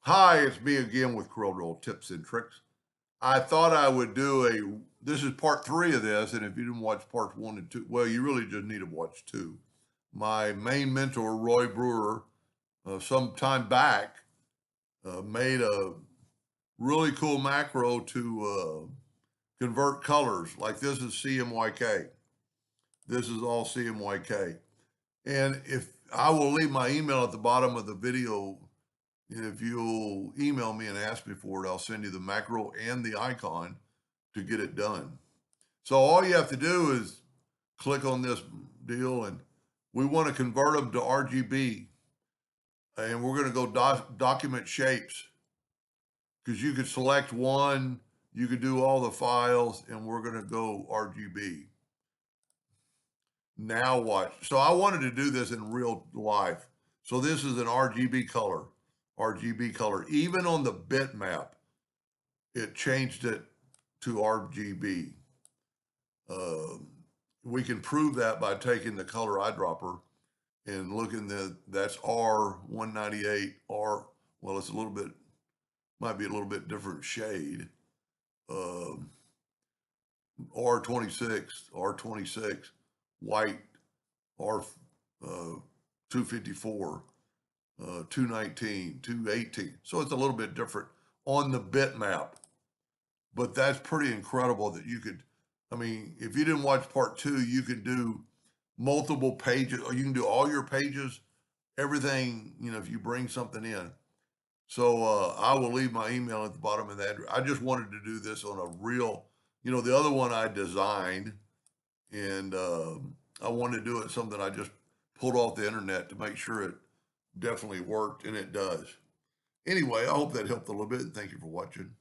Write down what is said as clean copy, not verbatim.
Hi, it's me again with Corel tips and tricks. I thought I would do this is part three of this, and if you didn't watch parts one and two, well, you really just need to watch two. My main mentor, Roy Brewer, some time back, made a really cool macro to convert colors. Like this is CMYK. This is all CMYK. And if I will leave my email at the bottom of the video. If you'll email me and ask me for it, I'll send you the macro and the icon to get it done. So all you have to do is click on this deal, and we want to convert them to RGB. And we're going to go document shapes, because you could select one, you could do all the files, and we're going to go RGB. Now watch. So I wanted to do this in real life. So this is an RGB color. RGB color. Even on the bitmap, it changed it to RGB. We can prove that by taking the color eyedropper and looking that's R198, well, it's a little bit, might be a little bit different shade. R26, white, R254. 219, 218. So it's a little bit different on the bitmap, but that's pretty incredible that you could, I mean, if you didn't watch part two, you could do multiple pages, or you can do all your pages, everything, if you bring something in. So I will leave my email at the bottom of that. I just wanted to do this on a real, the other one I designed, and I wanted to do it something I just pulled off the internet to make sure it definitely worked, and it does. Anyway, I hope that helped a little bit. Thank you for watching.